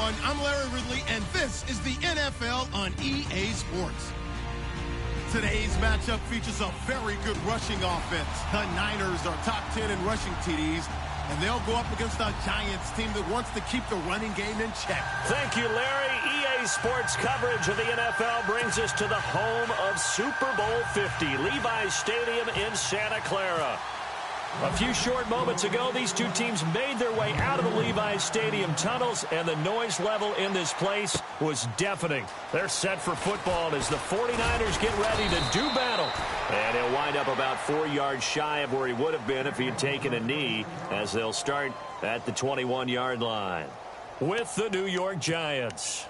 everyone. I'm Larry Ridley, and this is the NFL on EA Sports. Today's matchup features a very good rushing offense. The Niners are top 10 in rushing TDs, and they'll go up against a Giants team that wants to keep the running game in check. Thank you, Larry. EA Sports coverage of the NFL brings us to the home of Super Bowl 50, Levi's Stadium in Santa Clara. A few short moments ago, these two teams made their way out of the Levi's Stadium tunnels, and the noise level in this place was deafening. They're set for football as the 49ers get ready to do battle. And he'll wind up about 4 yards shy of where he would have been if he had taken a knee, as they'll start at the 21-yard line with the New York Giants.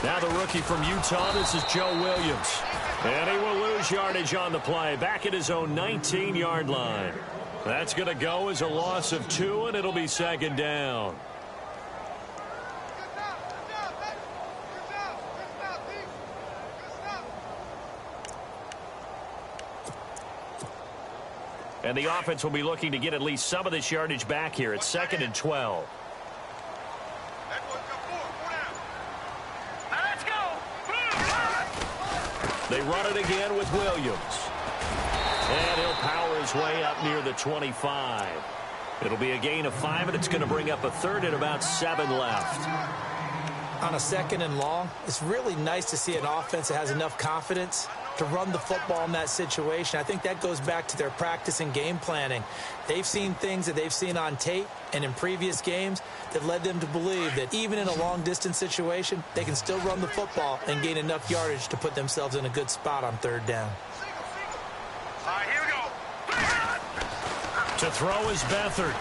Now the rookie from Utah, this is Joe Williams. And he will lose yardage on the play, back at his own 19-yard line. That's going to go as a loss of 2, and it'll be second down. And the offense will be looking to get at least some of this yardage back here. It's 2nd and 12. They run it again with Williams. And he'll power his way up near the 25. It'll be a gain of 5, and it's going to bring up a third and about 7 left. On a 2nd and long, it's really nice to see an offense that has enough confidence to run the football in that situation. I think that goes back to their practice and game planning. They've seen things that they've seen on tape and in previous games that led them to believe that even in a long-distance situation, they can still run the football and gain enough yardage to put themselves in a good spot on 3rd down. All right, here we go. To throw is Beathard.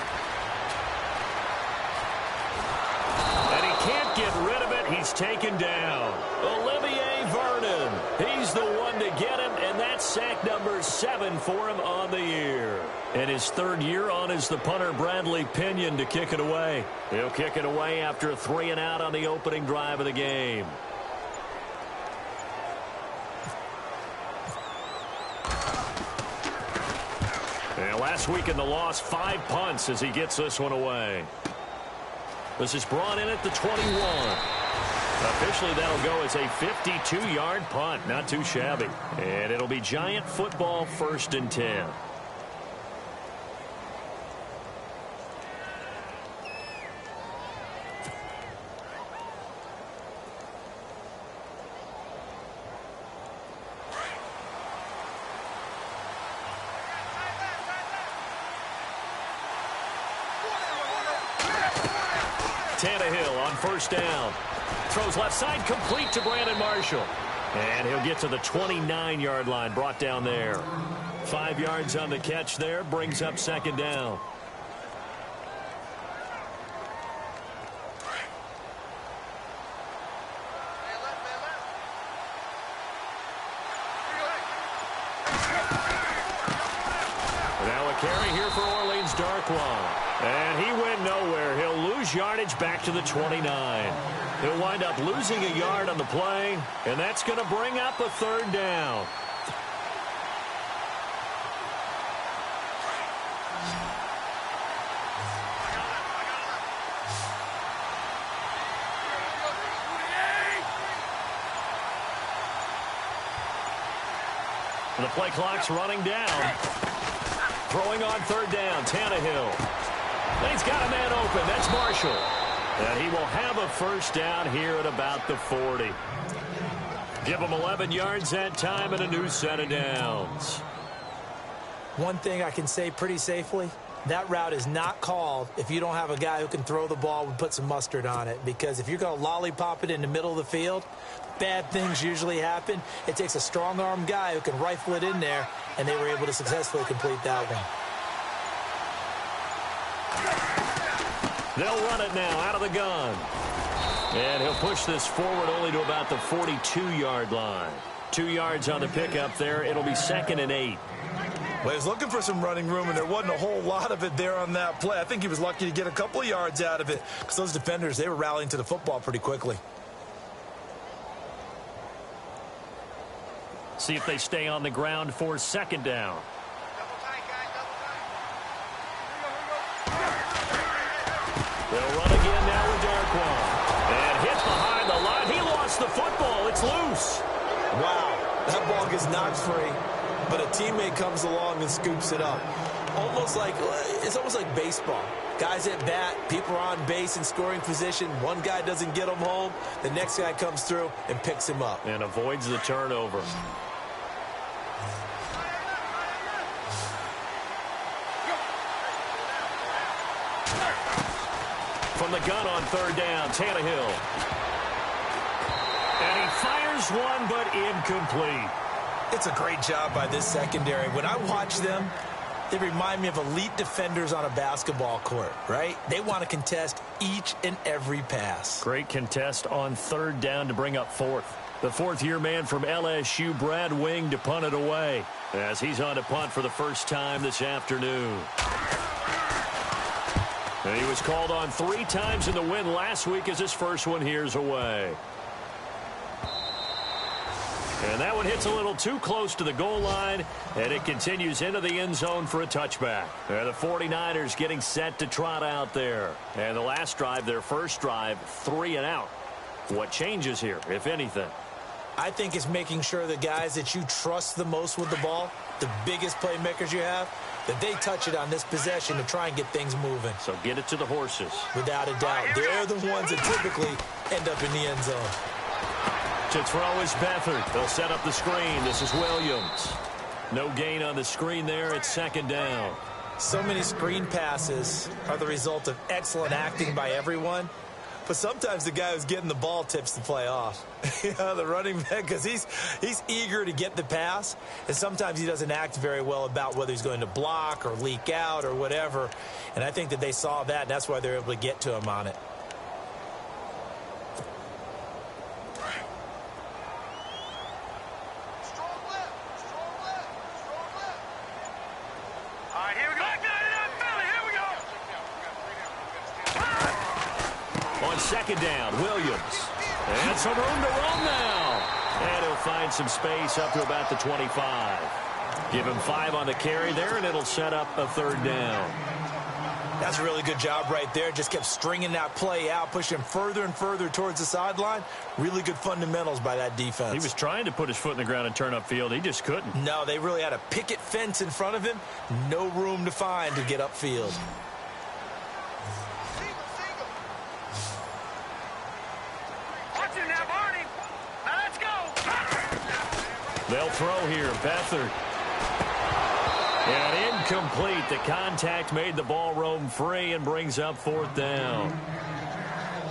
And he can't get rid of it. He's taken down. Olivier Vernon. He's the one to get him, and that's sack number 7 for him on the year. And his 3rd year on is the punter Bradley Pinion to kick it away. He'll kick it away after a 3 and out on the opening drive of the game. And last week in the loss, 5 punts as he gets this one away. This is brought in at the 21. Officially, that'll go as a 52-yard punt. Not too shabby. And it'll be Giant football, 1st and 10. Tannehill on 1st down. Throws left side, complete to Brandon Marshall. And he'll get to the 29-yard line, brought down there. 5 yards on the catch there, brings up 2nd down. Now a carry here for Orleans Darkwa. And he went nowhere. He'll lose yardage back to the 29. He'll wind up losing a yard on the play, and that's going to bring up a 3rd down. The play clock's running down. Throwing on 3rd down, Tannehill. And he's got a man open. That's Marshall. And he will have a 1st down here at about the 40. Give him 11 yards that time and a new set of downs. One thing I can say pretty safely, that route is not called if you don't have a guy who can throw the ball and put some mustard on it. Because if you're going to lollipop it in the middle of the field, bad things usually happen. It takes a strong-arm guy who can rifle it in there, and they were able to successfully complete that one. They'll run it now out of the gun. And he'll push this forward only to about the 42-yard line. 2 yards on the pickup there. It'll be 2nd and 8. Well, he was looking for some running room, and there wasn't a whole lot of it there on that play. I think he was lucky to get a couple of yards out of it because those defenders, they were rallying to the football pretty quickly. See if they stay on the ground for second down. They'll run again now with Darkwan. And hit behind the line. He lost the football. It's loose. Wow, that ball gets knocked free, but a teammate comes along and scoops it up. It's almost like baseball. Guys at bat, people are on base in scoring position. One guy doesn't get him home. The next guy comes through and picks him up. And avoids the turnover. From the gun on third down, Tannehill. And he fires one, but incomplete. It's a great job by this secondary. When I watch them, they remind me of elite defenders on a basketball court, right? They want to contest each and every pass. Great contest on third down to bring up fourth. The fourth-year man from LSU, Brad Wing, to punt it away as he's on to punt for the first time this afternoon. And he was called on 3 times in the win last week as his first one here's away. And that one hits a little too close to the goal line, and it continues into the end zone for a touchback. And the 49ers getting set to trot out there. And the last drive, their first drive, 3 and out. What changes here, if anything? I think it's making sure the guys that you trust the most with the ball, the biggest playmakers you have, that they touch it on this possession to try and get things moving. So get it to the horses. Without a doubt. They're the ones that typically end up in the end zone. To throw is Beathard. They'll set up the screen. This is Williams. No gain on the screen there. It's second down. So many screen passes are the result of excellent acting by everyone. But sometimes the guy who's getting the ball tips the play off. The running back, because he's eager to get the pass, and sometimes he doesn't act very well about whether he's going to block or leak out or whatever. And I think that they saw that, and that's why they're able to get to him on it. Second down, Williams. And some room to run now. And he'll find some space up to about the 25. Give him 5 on the carry there, and it'll set up a third down. That's a really good job right there. Just kept stringing that play out, pushing further and further towards the sideline. Really good fundamentals by that defense. He was trying to put his foot in the ground and turn upfield. He just couldn't. No, they really had a picket fence in front of him. No room to find to get upfield. They'll throw here. Beathard. And incomplete. The contact made the ball roam free and brings up fourth down.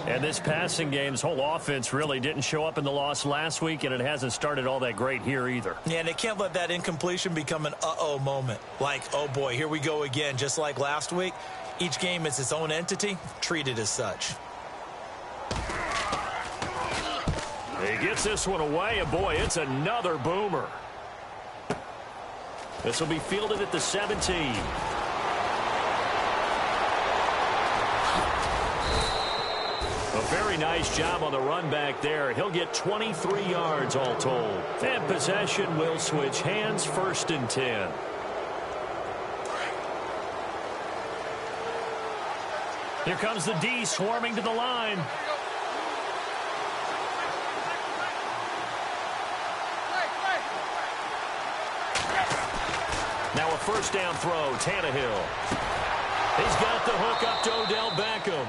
And this passing game, this whole offense really didn't show up in the loss last week, and it hasn't started all that great here either. Yeah, and they can't let that incompletion become an uh-oh moment. Like, oh boy, here we go again. Just like last week, each game is its own entity, treated as such. He gets this one away, and boy, it's another boomer. This will be fielded at the 17. A very nice job on the run back there. He'll get 23 yards all told. And possession will switch hands, 1st and 10. Here comes the D swarming to the line. Now a first down throw, Tannehill. He's got the hook up to Odell Beckham.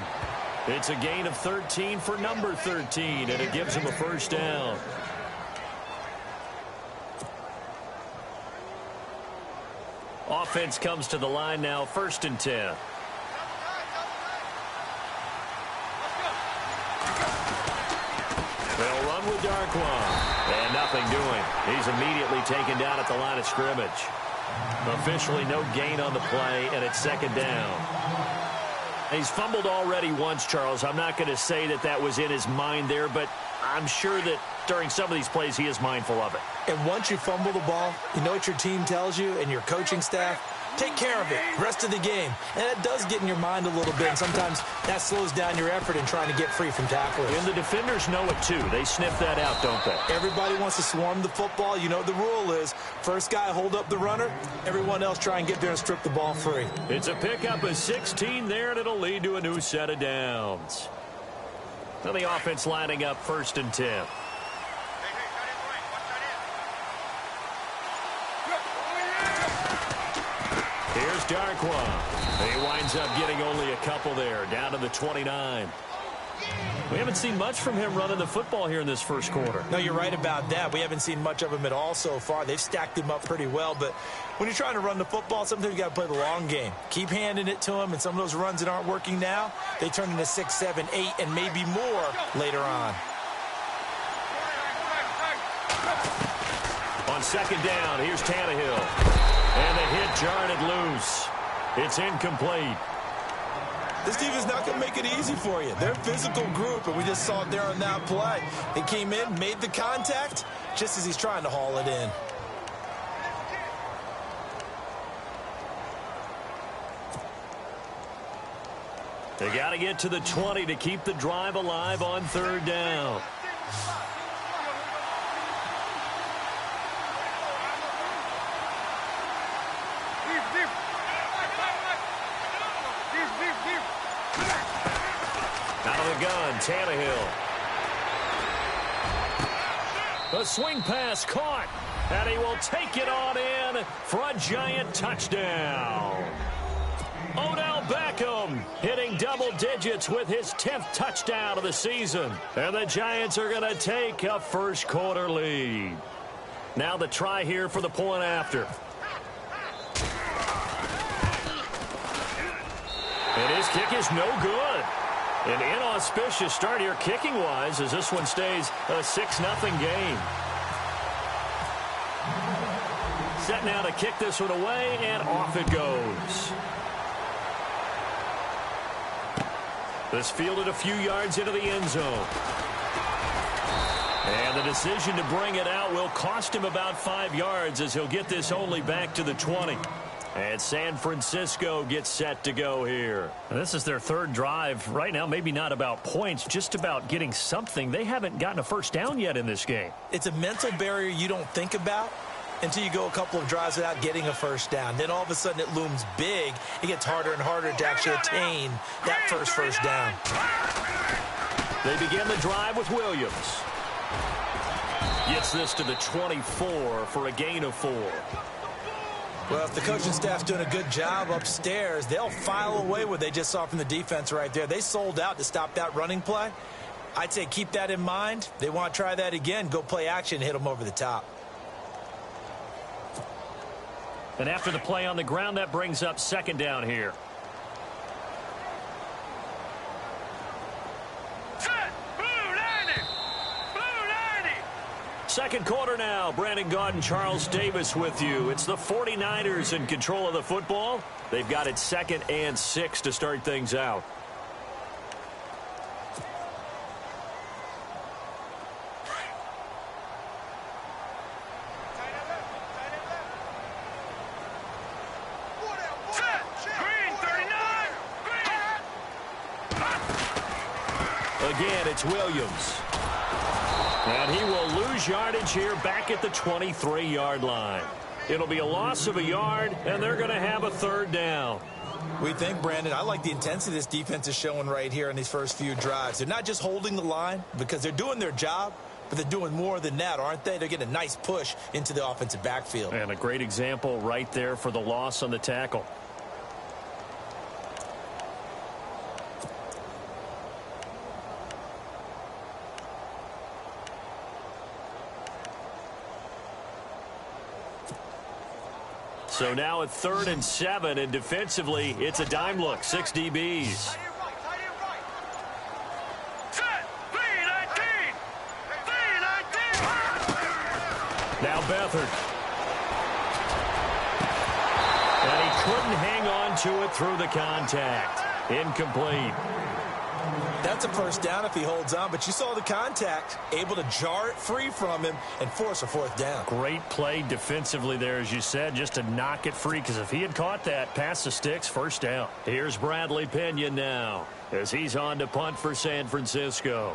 It's a gain of 13 for number 13, and it gives him a first down. Offense comes to the line now, 1st and 10. They'll run with Darkwan. And nothing doing. He's immediately taken down at the line of scrimmage. Officially no gain on the play, and it's second down. He's fumbled already once, Charles. I'm not going to say that that was in his mind there, but I'm sure that during some of these plays, he is mindful of it. And once you fumble the ball, you know what your team tells you and your coaching staff? Take care of it rest of the game. And it does get in your mind a little bit, and sometimes that slows down your effort in trying to get free from tacklers. And the defenders know it, too. They sniff that out, don't they? Everybody wants to swarm the football. You know what the rule is. First guy hold up the runner. Everyone else try and get there and strip the ball free. It's a pickup of 16 there, and it'll lead to a new set of downs. So the offense lining up 1st and 10. Here's Darkwa. He winds up getting only a couple there, down to the 29. We haven't seen much from him running the football here in this first quarter. No, you're right about that. We haven't seen much of him at all so far. They've stacked him up pretty well, but when you're trying to run the football, sometimes you got to play the long game. Keep handing it to him, and some of those runs that aren't working now, they turn into 6, 7, 8, and maybe more later on. On 2nd down, here's Tannehill. And the hit jarred it loose. It's incomplete. This team is not going to make it easy for you. They're a physical group, and we just saw it there on that play. They came in, made the contact, just as he's trying to haul it in. They got to get to the 20 to keep the drive alive on 3rd down. Out of the gun, Tannehill. The swing pass caught, and he will take it on in for a giant touchdown. Odell Beckham hitting double digits with his 10th touchdown of the season. And the Giants are going to take a first quarter lead. Now the try here for the point after. And his kick is no good. An inauspicious start here kicking-wise as this one stays a 6-0 game. Set now to kick this one away, and off it goes. This fielded a few yards into the end zone. And the decision to bring it out will cost him about 5 yards as he'll get this only back to the 20. And San Francisco gets set to go here. And this is their 3rd drive. Right now, maybe not about points, just about getting something. They haven't gotten a first down yet in this game. It's a mental barrier you don't think about until you go a couple of drives without getting a first down. Then all of a sudden it looms big. It gets harder and harder to actually attain that first down. They begin the drive with Williams. Gets this to the 24 for a gain of 4. Well, if the coaching staff's doing a good job upstairs, they'll file away what they just saw from the defense right there. They sold out to stop that running play. I'd say keep that in mind. They want to try that again. Go play action, hit them over the top. And after the play on the ground, that brings up 2nd down here. Second quarter now. Brandon Gaudin and Charles Davis with you. It's the 49ers in control of the football. They've got it 2nd and 6 to start things out. Again, it's Williams. And he will lose yardage here back at the 23-yard line. It'll be a loss of a yard, and they're going to have a 3rd down. We think, Brandon, I like the intensity this defense is showing right here in these first few drives. They're not just holding the line because they're doing their job, but they're doing more than that, aren't they? They're getting a nice push into the offensive backfield. And a great example right there for the loss on the tackle. So now at 3rd and 7, and defensively, it's a dime look. 6 DBs. Now Beathard. And he couldn't hang on to it through the contact. Incomplete. That's a first down if he holds on, but you saw the contact, able to jar it free from him and force a fourth down. Great play defensively there, as you said, just to knock it free, because if he had caught that, past the sticks, first down. Here's Bradley Pinion now as he's on to punt for San Francisco.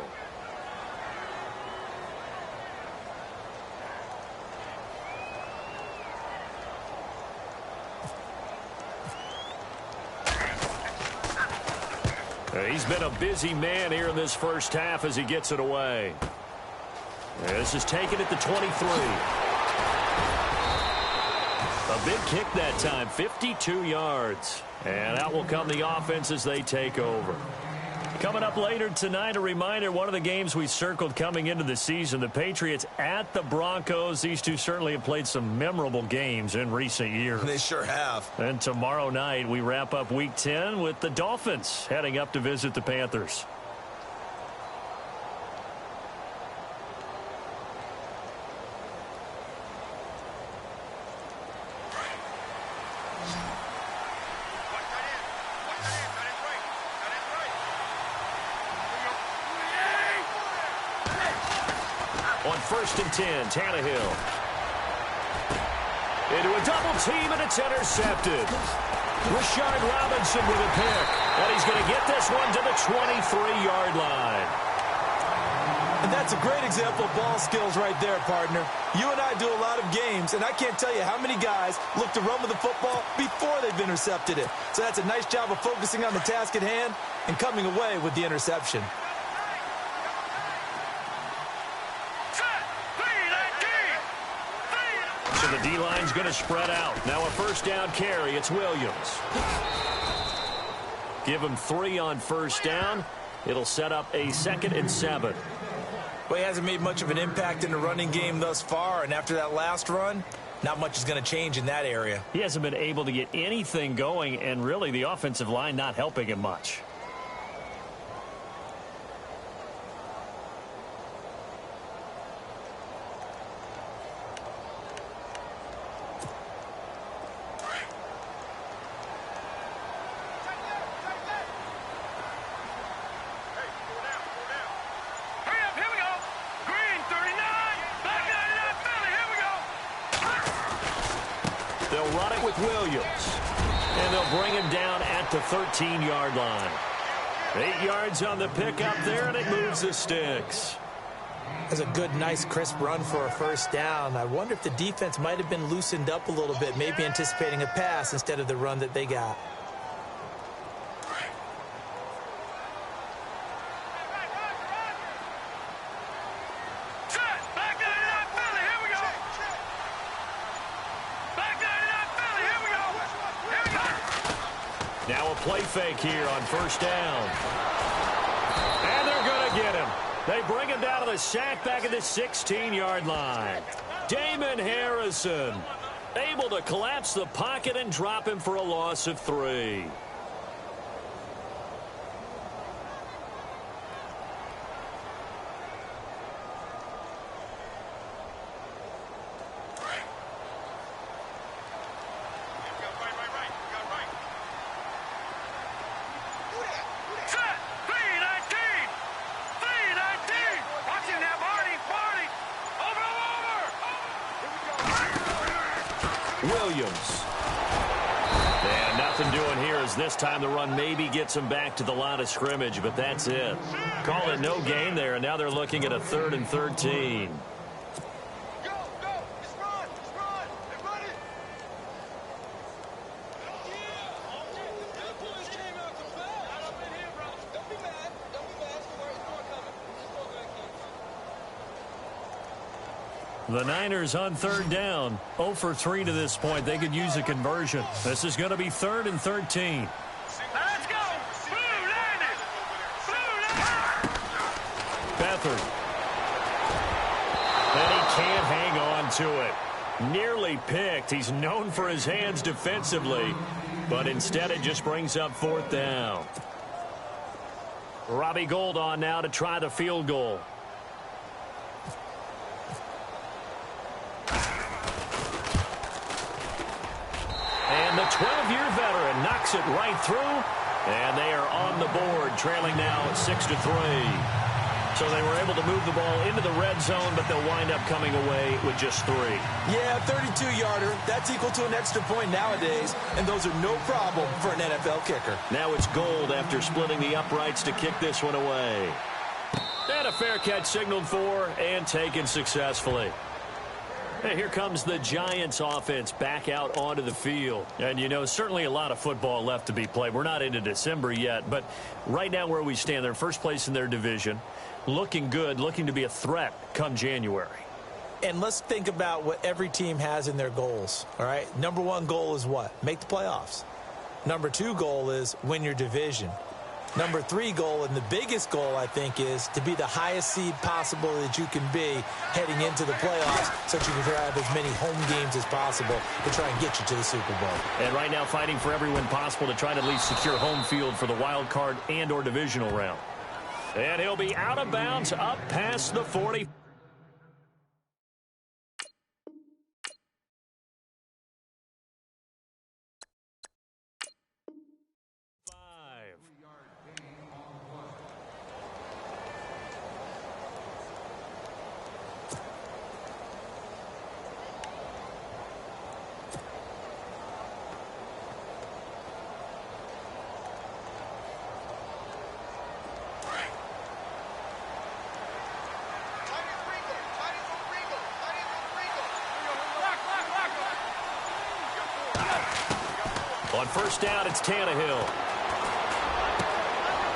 He's been a busy man here in this first half as he gets it away. This is taken at the 23. A big kick that time, 52 yards. And out will come the offense as they take over. Coming up later tonight, a reminder, one of the games we circled coming into the season, the Patriots at the Broncos. These two certainly have played some memorable games in recent years. They sure have. And tomorrow night, we wrap up Week 10 with the Dolphins heading up to visit the Panthers. On 1st and 10, Tannehill. Into a double team, and it's intercepted. Rashard Robinson with a pick. And he's going to get this one to the 23-yard line. And that's a great example of ball skills right there, partner. You and I do a lot of games, and I can't tell you how many guys look to run with the football before they've intercepted it. So that's a nice job of focusing on the task at hand and coming away with the interception. So the D-line's going to spread out. Now a first down carry. It's Williams. Give him 3 on first down. It'll set up a 2nd and 7. Well, he hasn't made much of an impact in the running game thus far, and after that last run, not much is going to change in that area. He hasn't been able to get anything going, and really the offensive line not helping him much. They'll run it with Williams. And they'll bring him down at the 13-yard line. 8 yards on the pickup there, and it moves the sticks. That's a good, nice, crisp run for a first down. I wonder if the defense might have been loosened up a little bit, maybe anticipating a pass instead of the run that they got. Now a play fake here on first down. And they're going to get him. They bring him down to the sack back at the 16-yard line. Damon Harrison able to collapse the pocket and drop him for a loss of 3. Williams. And nothing doing here as this time the run maybe gets him back to the line of scrimmage, but that's it. Call it no gain there, and now they're looking at a 3rd and 13. The Niners on 3rd down, 0 for 3 to this point. They could use a conversion. This is going to be 3rd and 13. Let's go! Blue landed! Blue landed! Beathard. And he can't hang on to it. Nearly picked. He's known for his hands defensively, but instead it just brings up 4th down. Robbie Gould on now to try the field goal. And the 12-year veteran knocks it right through, And they are on the board, trailing now 6-3. So they were able to move the ball into the red zone, but they'll wind up coming away with just 3. Yeah, 32-yarder. That's equal to an extra point nowadays, and those are no problem for an NFL kicker. Now it's Gold after splitting the uprights to kick this one away. And a fair catch signaled for and taken successfully. Hey, here comes the Giants offense back out onto the field. And, you know, certainly a lot of football left to be played. We're not into December yet, but right now where we stand, they're first place in their division. Looking good, looking to be a threat come January. And let's think about what every team has in their goals, all right? Number 1 goal is what? Make the playoffs. Number 2 goal is win your division. Number 3 goal, and the biggest goal, I think, is to be the highest seed possible that you can be heading into the playoffs so that you can have as many home games as possible to try and get you to the Super Bowl. And right now fighting for every win possible to try to at least secure home field for the wild card and or divisional round. And he'll be out of bounds up past the 40. On first down, it's Tannehill.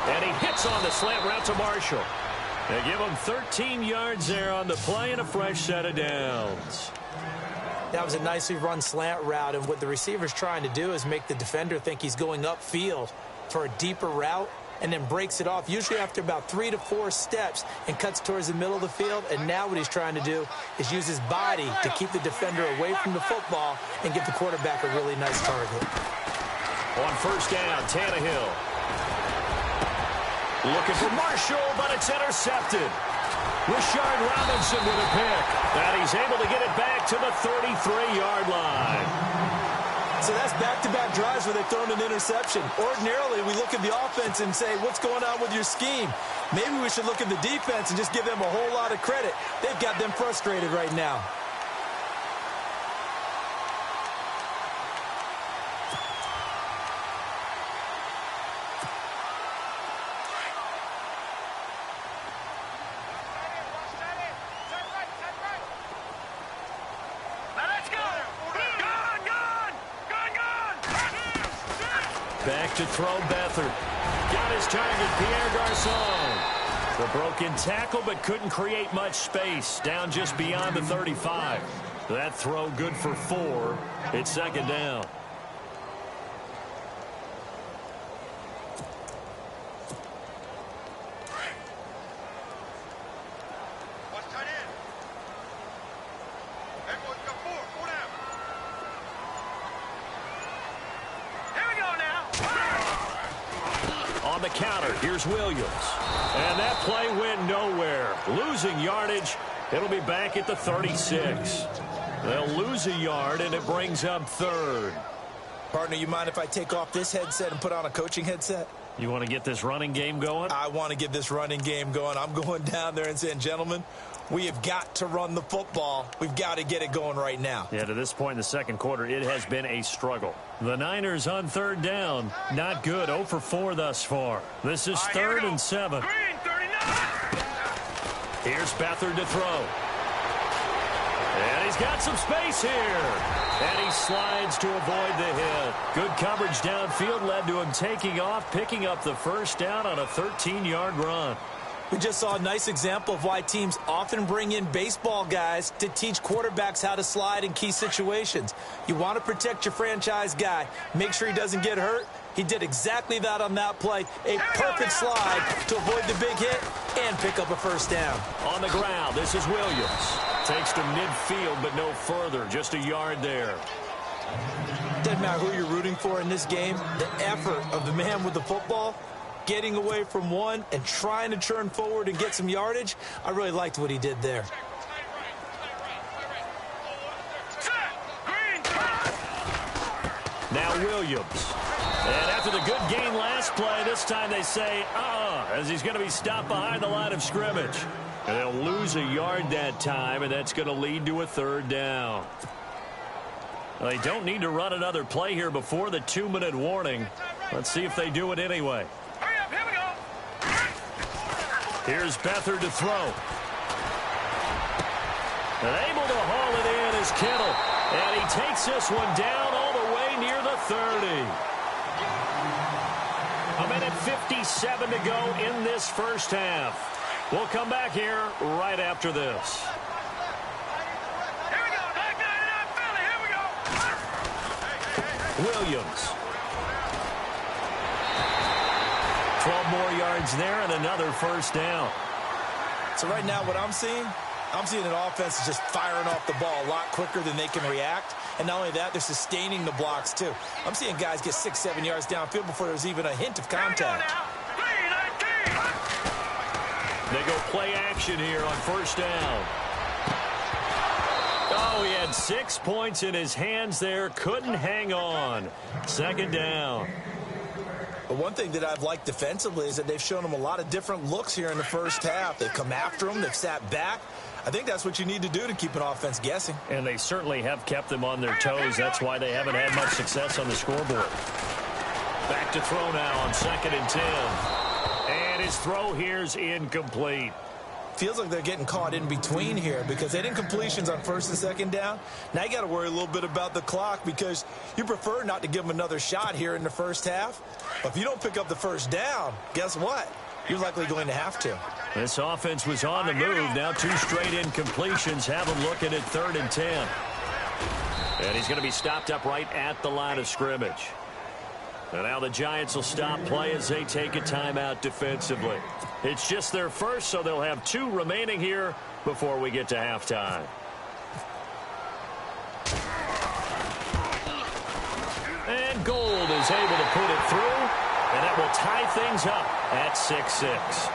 And he hits on the slant route to Marshall. They give him 13 yards there on the play and a fresh set of downs. That was a nicely run slant route, and what the receiver's trying to do is make the defender think he's going upfield for a deeper route and then breaks it off, usually after about 3 to 4 steps, and cuts towards the middle of the field. And now what he's trying to do is use his body to keep the defender away from the football and give the quarterback a really nice target. On first down, Tannehill. Looking for Marshall, but it's intercepted. Rashard Robinson with a pick. And he's able to get it back to the 33-yard line. So that's back-to-back drives where they've thrown an interception. Ordinarily, we look at the offense and say, what's going on with your scheme? Maybe we should look at the defense and just give them a whole lot of credit. They've got them frustrated right now. Back to throw Beathard. Got his target, Pierre Garçon. The broken tackle, but couldn't create much space. Down just beyond the 35. That throw good for 4. It's second down. On the counter, here's Williams. And that play went nowhere. Losing yardage. It'll be back at the 36. They'll lose a yard, and it brings up third. Partner, you mind if I take off this headset and put on a coaching headset? You want to get this running game going? I want to get this running game going. I'm going down there and saying, gentlemen, we have got to run the football. We've got to get it going right now. Yeah, to this point in the second quarter, it has been a struggle. The Niners on third down. Not good. 0 for 4 thus far. This is third and 7. Green, 39. Here's Beathard to throw. And he's got some space here. And he slides to avoid the hit. Good coverage downfield led to him taking off, picking up the first down on a 13-yard run. We just saw a nice example of why teams often bring in baseball guys to teach quarterbacks how to slide in key situations. You want to protect your franchise guy. Make sure he doesn't get hurt. He did exactly that on that play. A perfect slide to avoid the big hit and pick up a first down. On the ground, this is Williams. Takes to midfield, but no further. Just a yard there. Doesn't matter who you're rooting for in this game. The effort of the man with the football, getting away from one and trying to turn forward and get some yardage, I really liked what he did there. Now Williams. And after the good gain last play, this time they say, as he's going to be stopped behind the line of scrimmage. And they'll lose a yard that time, and that's going to lead to a third down. Well, they don't need to run another play here before the 2-minute warning. Let's see if they do it anyway. Hurry up, here we go. Here's Beathard to throw. And able to haul it in is Kittle. And he takes this one down all the way near the 30. A minute 57 to go in this first half. We'll come back here right after this. Here we go. Like that in that belly. Here we go. Williams. 12 more yards there and another first down. So right now what I'm seeing an offense just firing off the ball a lot quicker than they can react. And not only that, they're sustaining the blocks too. I'm seeing guys get 6-7 yards downfield before there's even a hint of contact. They go play action here on first down. Oh, he had 6 points in his hands there. Couldn't hang on. Second down. But one thing that I've liked defensively is that they've shown them a lot of different looks here in the first half. They've come after them. They've sat back. I think that's what you need to do to keep an offense guessing. And they certainly have kept them on their toes. That's why they haven't had much success on the scoreboard. Back to throw now on 2nd and 10. And his throw here's incomplete. Feels like they're getting caught in between here because they didn't completions on 1st and 2nd down. Now you got to worry a little bit about the clock because you prefer not to give them another shot here in the first half. But if you don't pick up the first down, guess what? You're likely going to have to. This offense was on the move. Now 2 straight incompletions have them looking at 3rd and 10. And he's going to be stopped up right at the line of scrimmage. And now the Giants will stop play as they take a timeout defensively. It's just their first, so they'll have 2 remaining here before we get to halftime. And Gold is able to put it through, and that will tie things up at 6-6.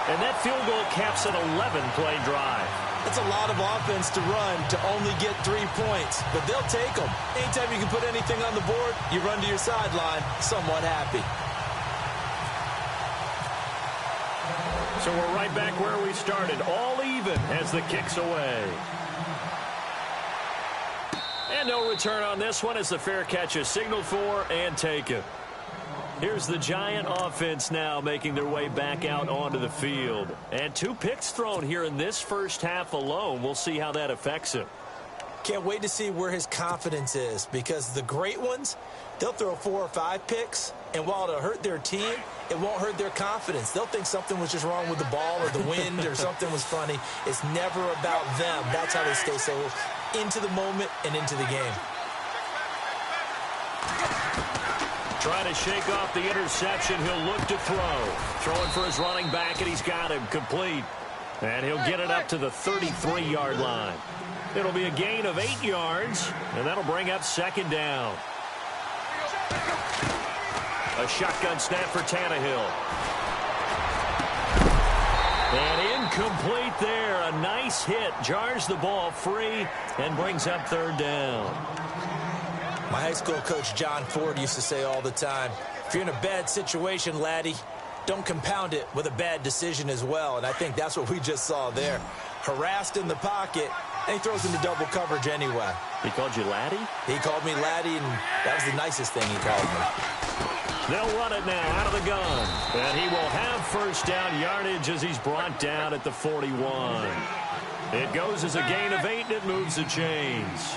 And that field goal caps an 11-play drive. It's a lot of offense to run to only get 3 points, but they'll take them. Anytime you can put anything on the board, you run to your sideline somewhat happy. So we're right back where we started, all even as the kick's away. And no return on this one as the fair catch is signaled for and taken. Here's the Giant offense now making their way back out onto the field. And 2 picks thrown here in this first half alone. We'll see how that affects him. Can't wait to see where his confidence is because the great ones, they'll throw 4 or 5 picks, and while it'll hurt their team, it won't hurt their confidence. They'll think something was just wrong with the ball or the wind or something was funny. It's never about them. That's how they stay so into the moment and into the game. Trying to shake off the interception. He'll look to throw. Throwing for his running back, and he's got him complete. And he'll get it up to the 33-yard line. It'll be a gain of 8 yards, and that'll bring up 2nd down. A shotgun snap for Tannehill. And incomplete there. A nice hit. Jars the ball free and brings up 3rd down. My high school coach, John Ford, used to say all the time, if you're in a bad situation, laddie, don't compound it with a bad decision as well. And I think that's what we just saw there. Harassed in the pocket, and he throws into double coverage anyway. He called you laddie? He called me laddie, and that was the nicest thing he called me. They'll run it now out of the gun. And he will have first down yardage as he's brought down at the 41. It goes as a gain of 8, and it moves the chains.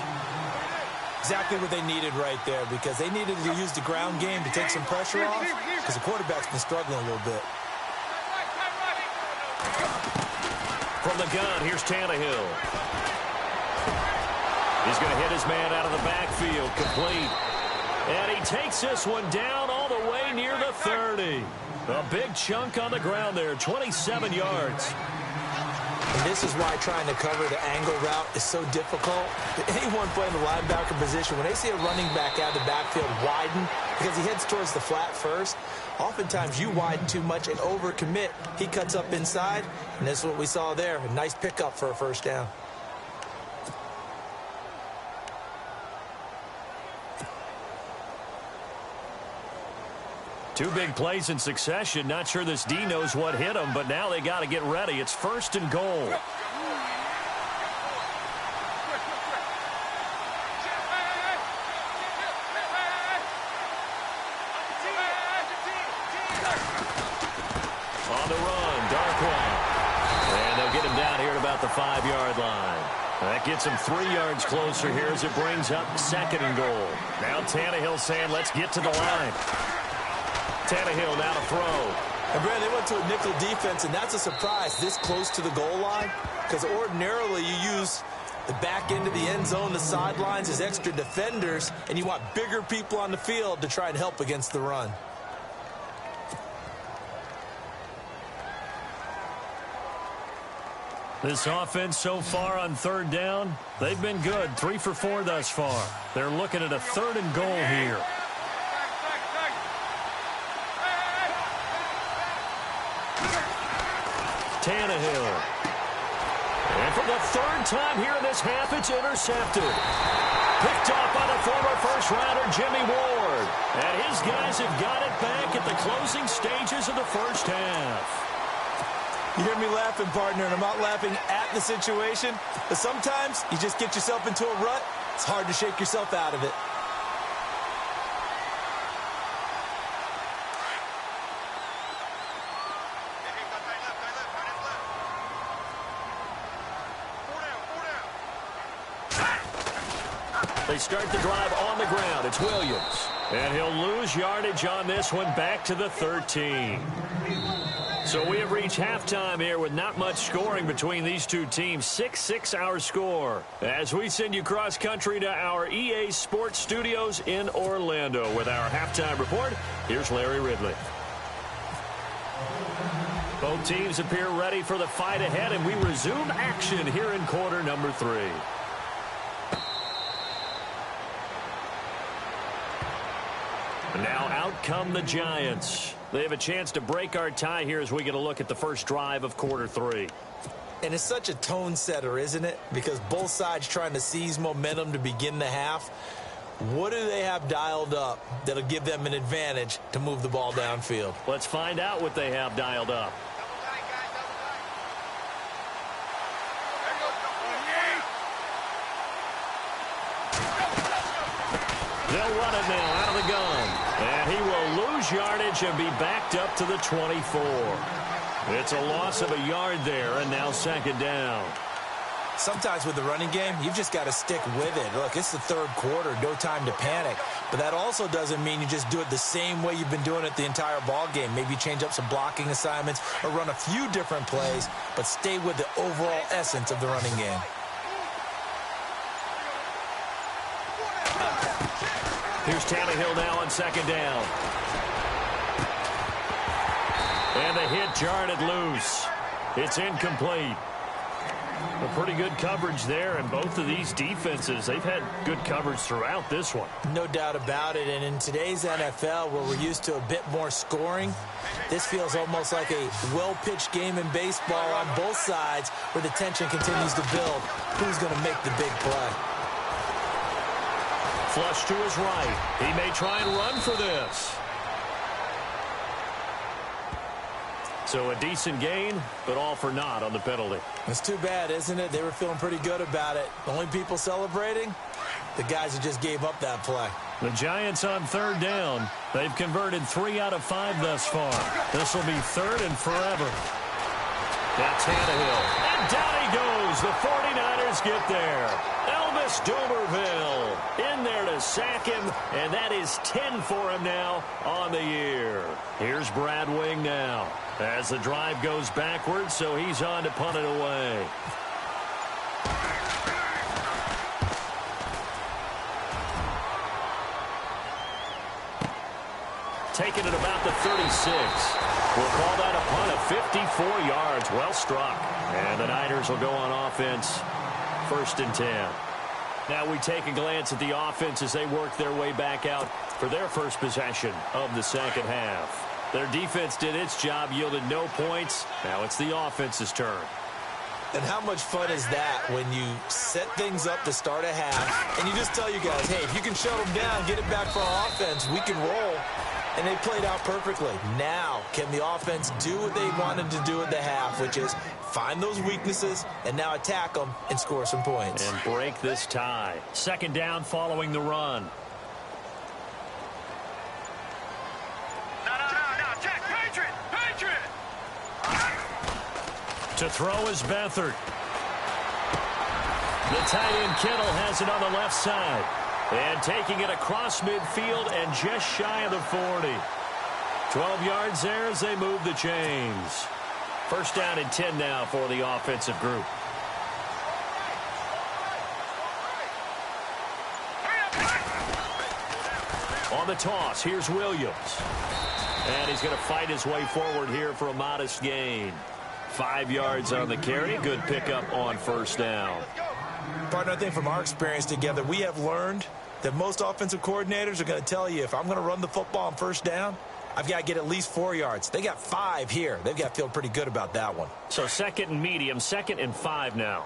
Exactly what they needed right there because they needed to use the ground game to take some pressure off because the quarterback's been struggling a little bit. From the gun, here's Tannehill. He's going to hit his man out of the backfield, complete. And he takes this one down all the way near the 30. A big chunk on the ground there, 27 yards. And this is why trying to cover the angle route is so difficult. Anyone playing the linebacker position, when they see a running back out of the backfield widen because he heads towards the flat first, oftentimes you widen too much and overcommit. He cuts up inside, and this is what we saw there. A nice pickup for a first down. Two big plays in succession. Not sure this D knows what hit him, but now they got to get ready. It's 1st and goal. On the run, Darkwa. And they'll get him down here at about the 5-yard line. That gets him 3 yards closer here as it brings up 2nd and goal. Now Tannehill saying, let's get to the line. Tannehill now to throw. And Brad, they went to a nickel defense, and that's a surprise this close to the goal line, because ordinarily you use the back end of the end zone, the sidelines as extra defenders, and you want bigger people on the field to try and help against the run. This offense so far on 3rd down, they've been good. 3 for 4 thus far. They're looking at a 3rd and goal here. Tannehill. And for the 3rd time here in this half, it's intercepted. Picked off by the former first-rounder Jimmy Ward. And his guys have got it back at the closing stages of the first half. You hear me laughing, partner, and I'm not laughing at the situation, but sometimes you just get yourself into a rut. It's hard to shake yourself out of it. They start the drive on the ground. It's Williams. And he'll lose yardage on this one, back to the 13. So we have reached halftime here with not much scoring between these two teams. 6-6 our score. As we send you cross-country to our EA Sports Studios in Orlando with our halftime report, here's Larry Ridley. Both teams appear ready for the fight ahead, and we resume action here in quarter number 3. And now out come the Giants. They have a chance to break our tie here as we get a look at the first drive of quarter 3. And it's such a tone setter, isn't it? Because both sides trying to seize momentum to begin the half. What do they have dialed up that'll give them an advantage to move the ball downfield? Let's find out what they have dialed up. They'll run it now out of the gun. And he will lose yardage and be backed up to the 24. It's a loss of a yard there, and now 2nd down. Sometimes with the running game, you've just got to stick with it. Look, it's the 3rd quarter, no time to panic. But that also doesn't mean you just do it the same way you've been doing it the entire ball game. Maybe change up some blocking assignments or run a few different plays, but stay with the overall essence of the running game. Here's Tannehill now on 2nd down. And the hit jarred it loose. It's incomplete. A pretty good coverage there, and both of these defenses, they've had good coverage throughout this one. No doubt about it, and in today's NFL, where we're used to a bit more scoring, this feels almost like a well-pitched game in baseball on both sides, where the tension continues to build. Who's going to make the big play? Flush to his right. He may try and run for this. So a decent gain, but all for naught on the penalty. It's too bad, isn't it? They were feeling pretty good about it. The only people celebrating, the guys who just gave up that play. The Giants on 3rd down. They've converted 3 out of 5 thus far. This will be 3rd and forever. Now Tannehill. And down he goes. The 49ers get there. Elvis Dumerville in there to sack him, and that is 10 for him now on the year. Here's Brad Wing now as the drive goes backwards, so he's on to punt it away. Taking it about the 36. We'll call that a punt of 54 yards. Well struck. And the Niners will go on offense. 1st and 10. Now we take a glance at the offense as they work their way back out for their first possession of the 2nd half. Their defense did its job, yielded no points. Now it's the offense's turn. And how much fun is that when you set things up to start a half and you just tell you guys, hey, if you can shut them down, get it back for our offense, we can roll. and they played out perfectly. Now, can the offense do what they wanted to do at the half, which is find those weaknesses and now attack them and score some points. And break this tie. Second down following the run. No. Check. Patriot. To throw is Beathard. The tight end Kittle has it on the left side. And taking it across midfield and just shy of the 40. 12 yards there as they move the chains. First down and 10 now for the offensive group. On the toss, here's Williams. And he's going to fight his way forward here for a modest gain. 5 yards on the carry. Good pickup on first down. Partner, I think from our experience together, we have learned that most offensive coordinators are going to tell you, if I'm going to run the football on first down, I've got to get at least 4 yards. They got 5 here. They've got to feel pretty good about that one. So second and medium, 2nd and 5 now.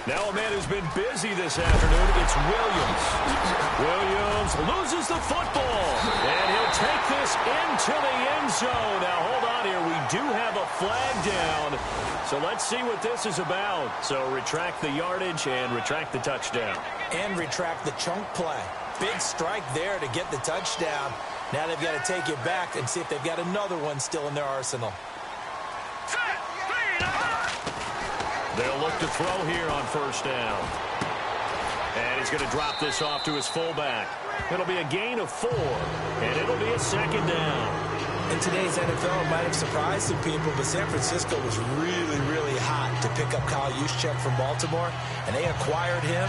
Now a man who's been busy this afternoon, it's Williams. Williams loses the football, and he'll take this into the end zone. Now, hold on here. We do have a flag down, so let's see what this is about. So retract the yardage and retract the touchdown. And retract the chunk play. Big strike there to get the touchdown. Now they've got to take it back and see if they've got another one still in their arsenal. They'll look to throw here on first down. And he's going to drop this off to his fullback. It'll be a gain of 4, and it'll be a second down. In today's NFL, it might have surprised some people, but San Francisco was really, really hot to pick up Kyle Juszczyk from Baltimore, and they acquired him.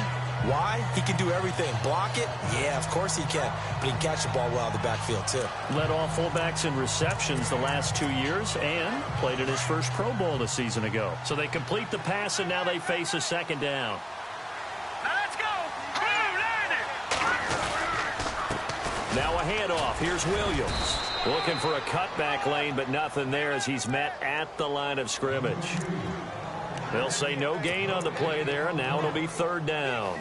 Why? He can do everything. Block it? Yeah, of course he can. But he can catch the ball well in the backfield, too. Led all fullbacks in receptions the last 2 years and played in his first Pro Bowl a season ago. So they complete the pass, and now they face a second down. Let's go. Now a handoff. Here's Williams. Looking for a cutback lane, but nothing there as he's met at the line of scrimmage. They'll say no gain on the play there, and now it'll be third down.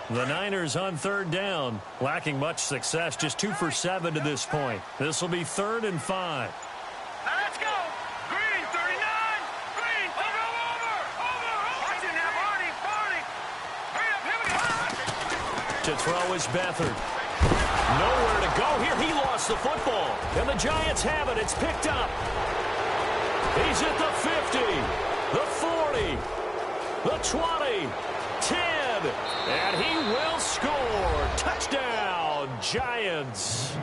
The Niners on third down, lacking much success, just 2 for 7 to this point. This will be 3rd and 5. Let's go. Green, 39. Green, over. Watch it now, Barney. Hurry up, here we go. To throw is Beathard. Nowhere to go here. He lost the football. And the Giants have it. It's picked up. He's at the 50, the 40, the 20, 10. And he will score. Touchdown, Giants.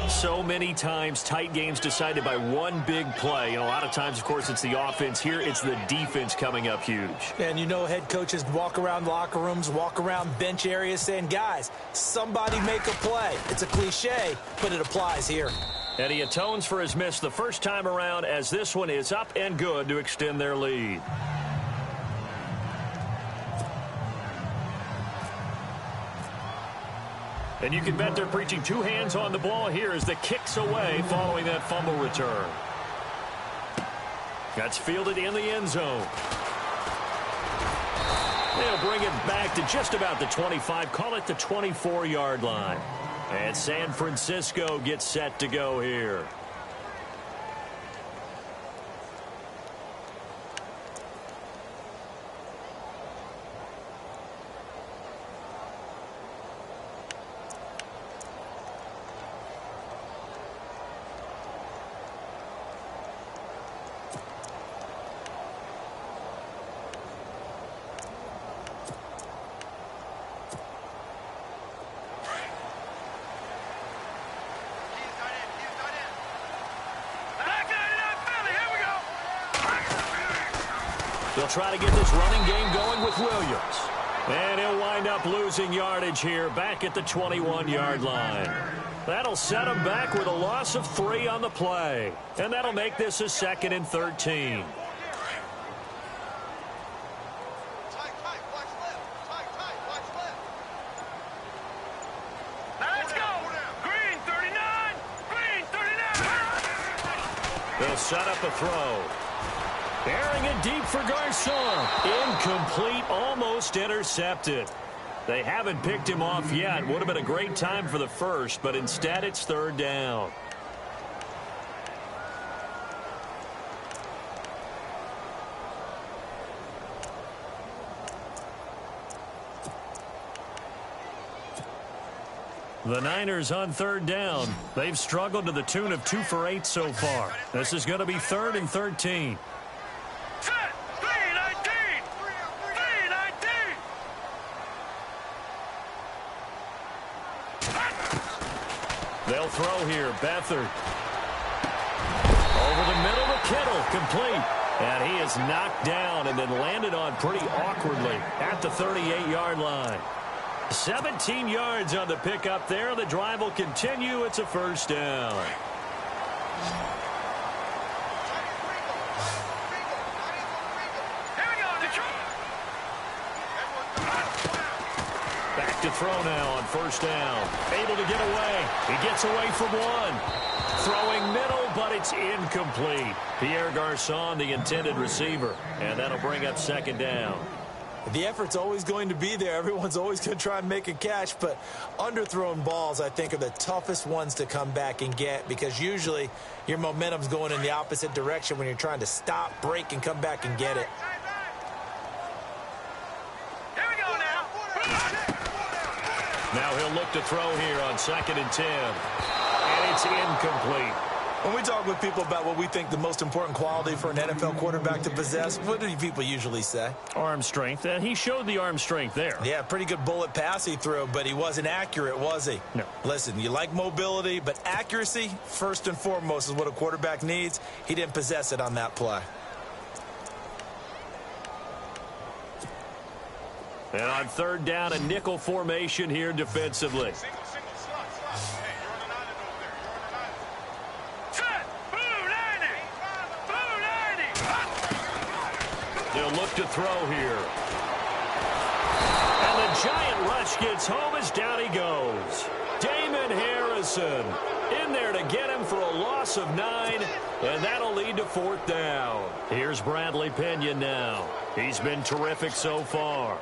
So many times tight games decided by one big play. And a lot of times, of course, it's the offense. Here, it's the defense coming up huge. And you know head coaches walk around locker rooms, walk around bench areas saying, guys, somebody make a play. It's a cliche, but it applies here. And he atones for his miss the first time around as this one is up and good to extend their lead. And you can bet they're preaching 2 hands on the ball here as the kick's away following that fumble return. That's fielded in the end zone. They'll bring it back to just about the 25, call it the 24-yard line. And San Francisco gets set to go here. They'll try to get this running game going with Williams. And he'll wind up losing yardage here back at the 21-yard line. That'll set him back with a loss of 3 on the play. And that'll make this a 2nd and 13. will set up a throw. Airing it deep for Garcon. Incomplete, almost intercepted. They haven't picked him off yet. Would have been a great time for the first, but instead it's third down. The Niners on third down. They've struggled to the tune of 2 for 8 so far. This is going to be 3rd and 13. Set. 3-19. 3-19. They'll throw here. Beathard. Over the middle to Kittle. Complete. And he is knocked down and then landed on pretty awkwardly at the 38-yard line. 17 yards on the pickup there. The drive will continue. It's a first down. Here we go, Detroit. Back to throw now on first down. Able to get away. He gets away from one. Throwing middle, but it's incomplete. Pierre Garcon, the intended receiver. And that'll bring up second down. The effort's always going to be there. Everyone's always going to try and make a catch, but underthrown balls, I think, are the toughest ones to come back and get because usually your momentum's going in the opposite direction when you're trying to stop, break, and come back and get it. Here we go now. Now he'll look to throw here on 2nd and 10. And it's incomplete. When we talk with people about what we think the most important quality for an NFL quarterback to possess, what do people usually say? Arm strength, and he showed the arm strength there. Yeah, pretty good bullet pass he threw, but he wasn't accurate, was he? No. Listen, you like mobility, but accuracy, first and foremost, is what a quarterback needs. He didn't possess it on that play. And on third down, a nickel formation here defensively. They'll look to throw here. And the giant rush gets home as down he goes. Damon Harrison in there to get him for a loss of 9, and that'll lead to 4th down. Here's Bradley Pinion now. He's been terrific so far.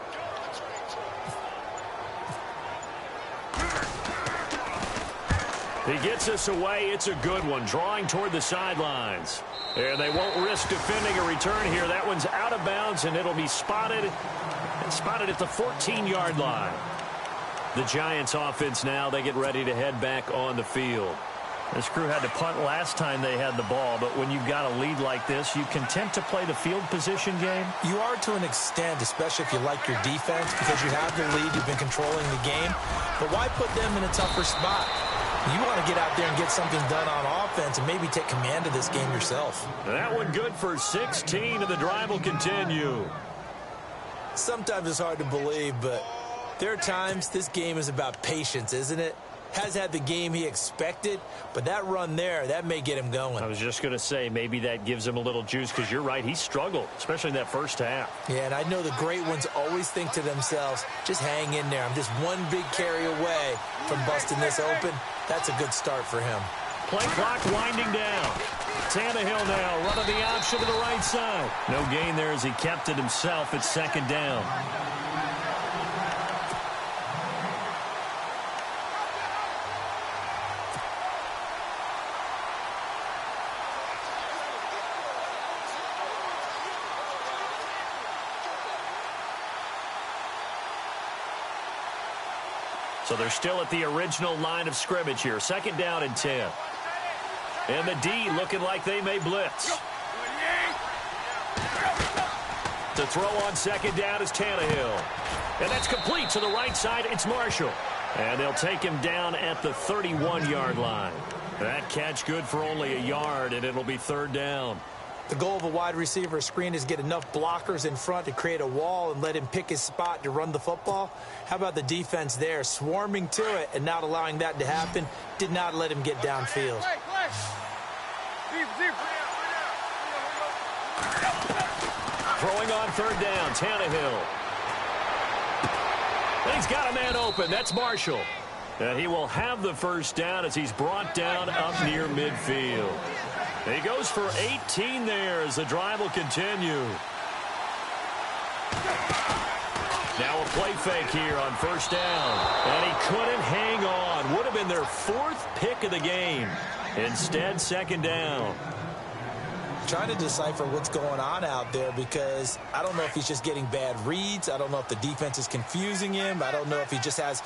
He gets us away. It's a good one, drawing toward the sidelines. And they won't risk defending a return here. That one's out of bounds, and it'll be spotted at the 14-yard line. The Giants offense now, they get ready to head back on the field. This crew had to punt last time they had the ball, but when you've got a lead like this, you content to play the field position game? You are to an extent, especially if you like your defense, because you have the lead, you've been controlling the game. But why put them in a tougher spot? You want to get out there and get something done on offense and maybe take command of this game yourself. That one good for 16, and the drive will continue. Sometimes it's hard to believe, but there are times this game is about patience, isn't it? Has had the game he expected, but that run there, that may get him going. I was just going to say, maybe that gives him a little juice, because you're right, he struggled, especially in that first half. Yeah, and I know the great ones always think to themselves, just hang in there. I'm just one big carry away from busting this open. That's a good start for him. Play clock winding down. Tannehill now running the option to the right side. No gain there as he kept it himself at 2nd down. So they're still at the original line of scrimmage here. 2nd down and 10. And the D looking like they may blitz. To throw on 2nd down is Tannehill. And that's complete to the right side. It's Marshall. And they'll take him down at the 31-yard line. That catch good for only a yard, and it'll be 3rd down. The goal of a wide receiver screen is get enough blockers in front to create a wall and let him pick his spot to run the football. How about the defense there, swarming to it and not allowing that to happen? Did not let him get downfield. Throwing on 3rd down, Tannehill. And he's got a man open. That's Marshall. And he will have the 1st down as he's brought down up near midfield. He goes for 18 there as the drive will continue. Now a play fake here on first down. And he couldn't hang on. Would have been their fourth pick of the game. Instead, second down. Trying to decipher what's going on out there because I don't know if he's just getting bad reads. I don't know if the defense is confusing him. I don't know if he just has,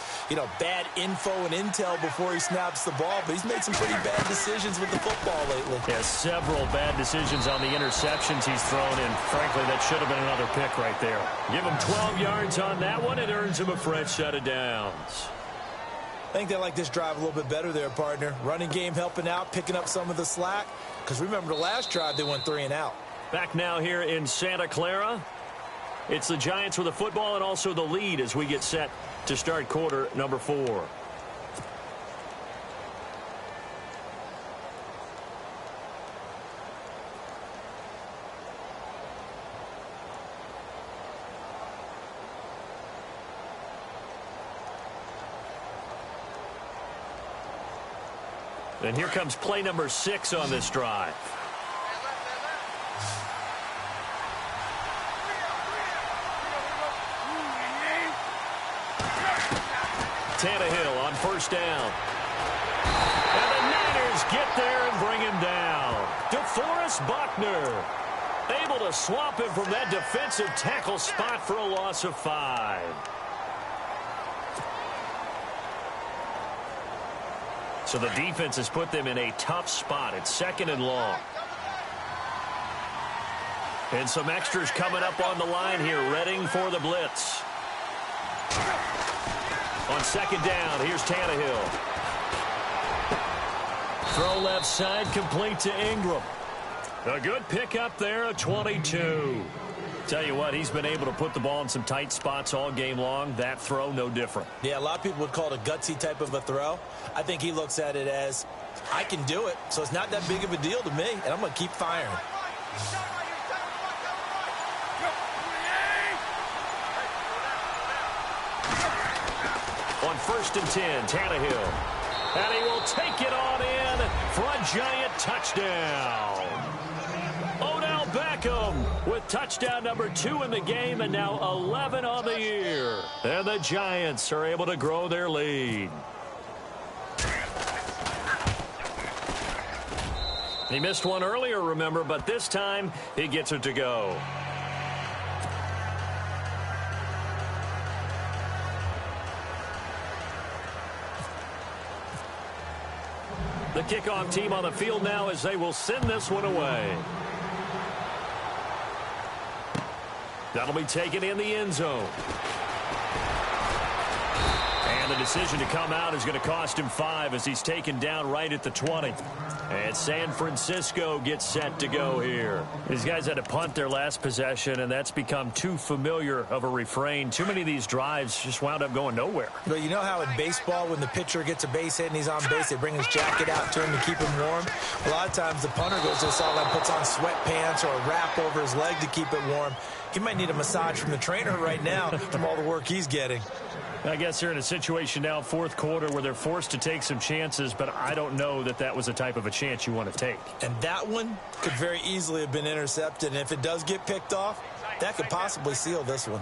bad info and intel before he snaps the ball. But he's made some pretty bad decisions with the football lately. Yeah, several bad decisions on the interceptions he's thrown in. Frankly, that should have been another pick right there. Give him 12 yards on that one. It earns him a fresh set of downs. I think they like this drive a little bit better there, partner. Running game helping out, picking up some of the slack. Because remember the last drive, they went 3 and out. Back now here in Santa Clara. It's the Giants with the football and also the lead as we get set to start quarter number 4. And here comes play number 6 on this drive. Tannehill on first down. And the Niners get there and bring him down. DeForest Buckner able to swap him from that defensive tackle spot for a loss of 5. So the defense has put them in a tough spot. It's second and long. And some extras coming up on the line here, readying for the blitz. On second down, here's Tannehill. Throw left side, complete to Ingram. A good pickup there, a 22. Tell you what, he's been able to put the ball in some tight spots all game long. That throw, no different. Yeah, a lot of people would call it a gutsy type of a throw. I think he looks at it as, I can do it, so it's not that big of a deal to me, and I'm going to keep firing. On first and 10, Tannehill. And he will take it on in for a Giant touchdown. Odell Beckham with touchdown number 2 in the game and now 11 on the year. And the Giants are able to grow their lead. He missed one earlier, remember, but this time he gets it to go. The kickoff team on the field now as they will send this one away. That'll be taken in the end zone. And the decision to come out is going to cost him 5 as he's taken down right at the 20. And San Francisco gets set to go here. These guys had to punt their last possession, and that's become too familiar of a refrain. Too many of these drives just wound up going nowhere. But you know how in baseball, when the pitcher gets a base hit and he's on base, they bring his jacket out to him to keep him warm? A lot of times the punter goes to the sideline, puts on sweatpants or a wrap over his leg to keep it warm. He might need a massage from the trainer right now from all the work he's getting. I guess they're in a situation now, fourth quarter, where they're forced to take some chances, but I don't know that that was the type of a chance you want to take. And that one could very easily have been intercepted, and if it does get picked off, that could possibly seal this one.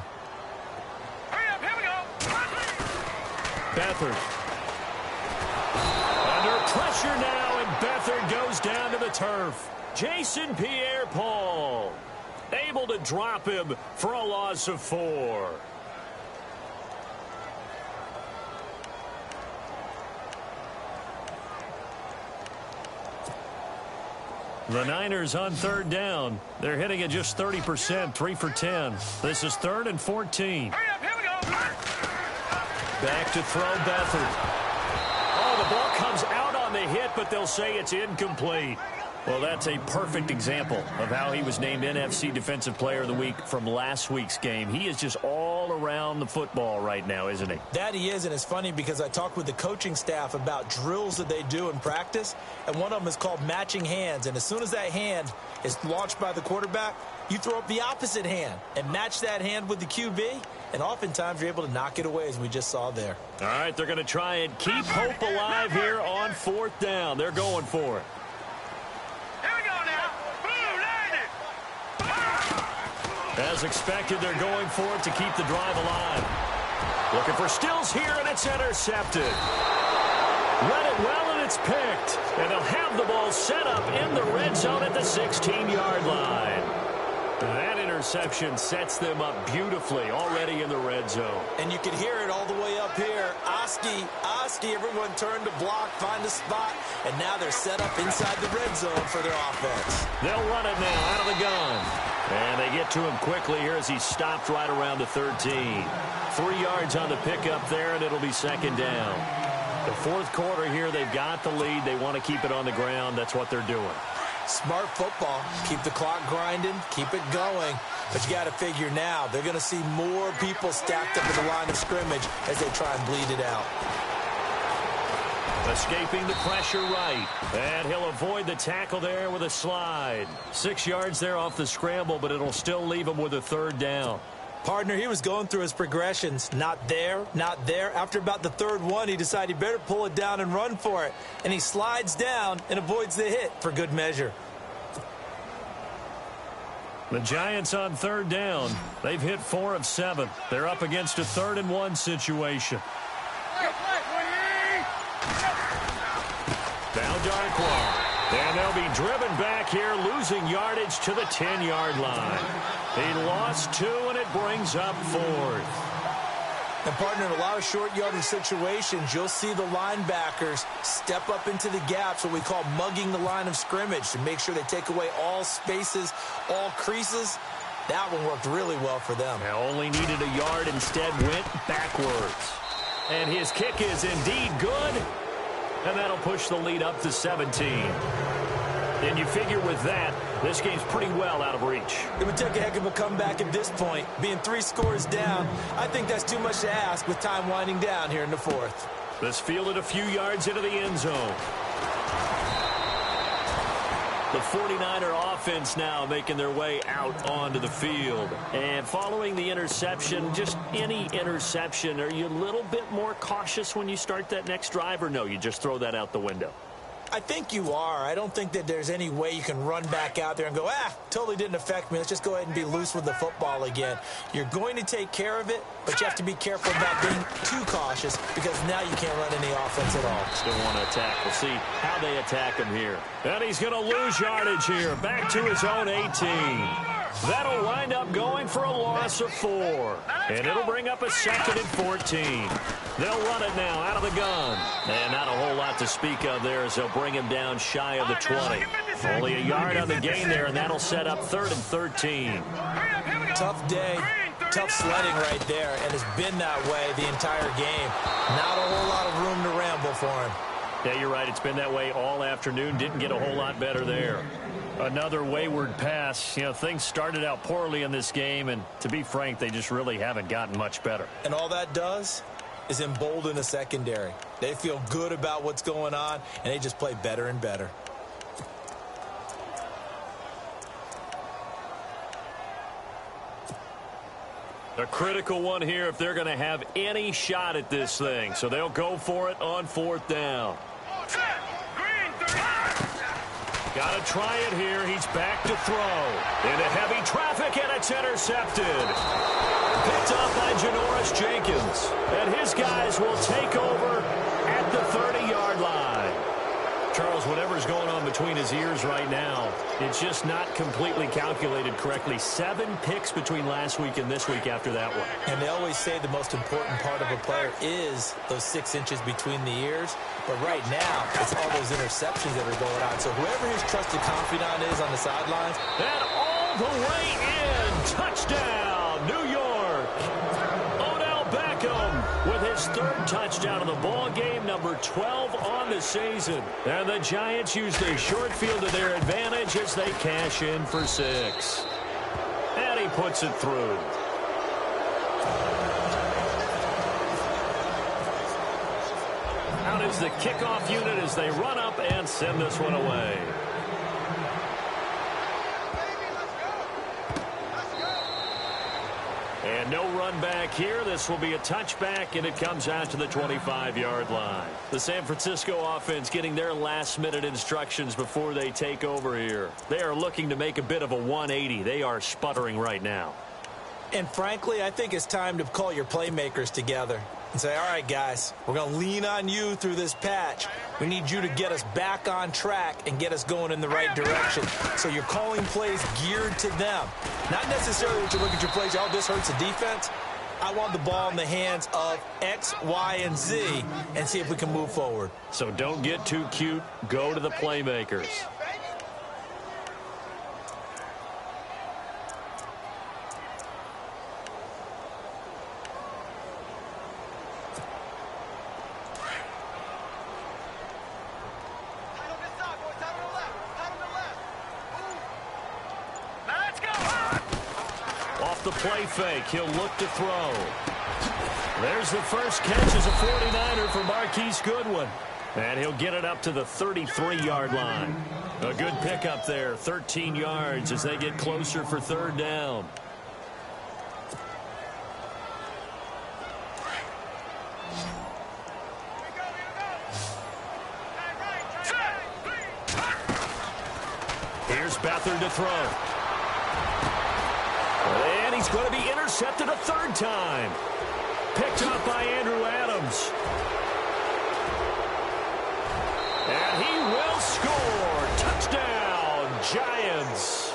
Hurry up, here we go. Beathard. Under pressure now, and Beathard goes down to the turf. Jason Pierre-Paul able to drop him for a loss of 4. The Niners on third down. They're hitting at just 30%, 3 for 10. This is 3rd and 14. Hurry up, here we go. Back to throw Beathard. Oh, the ball comes out on the hit, but they'll say it's incomplete. Well, that's a perfect example of how he was named NFC Defensive Player of the Week from last week's game. He is just all around the football right now, isn't he? That he is, and it's funny because I talked with the coaching staff about drills that they do in practice, and one of them is called matching hands. And as soon as that hand is launched by the quarterback, you throw up the opposite hand and match that hand with the QB, and oftentimes you're able to knock it away, as we just saw there. All right, they're going to try and keep hope alive here on 4th down. They're going for it. Here we go. As expected, they're going for it to keep the drive alive. Looking for Stills here, and it's intercepted. Read it well, and it's picked. And they'll have the ball set up in the red zone at the 16-yard line. That interception sets them up beautifully already in the red zone. And you can hear it all the way up here. Oski, everyone turned to block, find a spot, and now they're set up inside the red zone for their offense. They'll run it now out of the gun. And they get to him quickly here as he stopped right around the 13. 3 yards on the pickup there, and it'll be second down. The fourth quarter here, they've got the lead. They want to keep it on the ground. That's what they're doing. Smart football. Keep the clock grinding. Keep it going. But you got to figure now, they're going to see more people stacked up at the line of scrimmage as they try and bleed it out. Escaping the pressure right. And he'll avoid the tackle there with a slide. 6 yards there off the scramble, but it'll still leave him with a third down. Partner, he was going through his progressions. Not there, not there. After about the third one, he decided he better pull it down and run for it. And he slides down and avoids the hit for good measure. The Giants on third down. They've hit 4 of 7. They're up against a 3rd and 1 situation. Now Darkwa. And they'll be driven back here, losing yardage to the 10-yard line. He lost 2, and it brings up 4th. And, partner, in a lot of short yardage situations, you'll see the linebackers step up into the gaps, what we call mugging the line of scrimmage, to make sure they take away all spaces, all creases. That one worked really well for them. They only needed a yard, instead went backwards. And his kick is indeed good. And that'll push the lead up to 17. And you figure with that, this game's pretty well out of reach. It would take a heck of a comeback at this point. Being 3 scores down, I think that's too much to ask with time winding down here in the 4th. This fielded a few yards into the end zone. The 49er offense now making their way out onto the field. And following the interception, just any interception, are you a little bit more cautious when you start that next drive, or no, you just throw that out the window? I think you are. I don't think that there's any way you can run back out there and go, totally didn't affect me. Let's just go ahead and be loose with the football again. You're going to take care of it, but you have to be careful about being too cautious because now you can't run any offense at all. Still want to attack. We'll see how they attack him here. And he's going to lose yardage here. Back to his own 18. That'll wind up going for a loss of 4. And it'll bring up a 2nd and 14. They'll run it now out of the gun. And not a whole lot to speak of there as they'll bring him down shy of the 20. Only a yard on the gain there, and that'll set up 3rd and 13. Tough day, tough sledding right there, and it's been that way the entire game. Not a whole lot of room to ramble for him. Yeah, you're right. It's been that way all afternoon. Didn't get a whole lot better there. Another wayward pass. You know, things started out poorly in this game, and to be frank, they just really haven't gotten much better. And all that does is embolden a secondary. They feel good about what's going on, and they just play better and better. A critical one here if they're going to have any shot at this thing. So they'll go for it on 4th down. Got to try it here. He's back to throw. Into heavy traffic, and it's intercepted. Picked up by Janoris Jenkins. And his guys will take over at the 30-yard line. Charles, whatever's going on between his ears right now, it's just not completely calculated correctly. 7 picks between last week and this week after that one. And they always say the most important part of a player is those 6 inches between the ears. But right now, it's all those interceptions that are going on. So whoever his trusted confidant is on the sidelines. And all the way in. Touchdown, New York. With his 3rd touchdown of the ball game, number 12 on the season. And the Giants use the short field to their advantage as they cash in for 6. And he puts it through. Out is the kickoff unit as they run up and send this one away. And no run back here. This will be a touchback, and it comes out to the 25-yard line. The San Francisco offense getting their last-minute instructions before they take over here. They are looking to make a bit of a 180. They are sputtering right now. And frankly, I think it's time to call your playmakers together and say, all right, guys, we're going to lean on you through this patch. We need you to get us back on track and get us going in the right direction. So you're calling plays geared to them. Not necessarily that you look at your plays, oh, this hurts the defense. I want the ball in the hands of X, Y, and Z and see if we can move forward. So don't get too cute. Go to the playmakers. The play fake. He'll look to throw. There's the first catch as a 49er for Marquise Goodwin. And he'll get it up to the 33-yard line. A good pickup there. 13 yards as they get closer for third down. Here's Beathard to throw. And he's going to be intercepted a third time. Picked up by Andrew Adams. And he will score. Touchdown, Giants.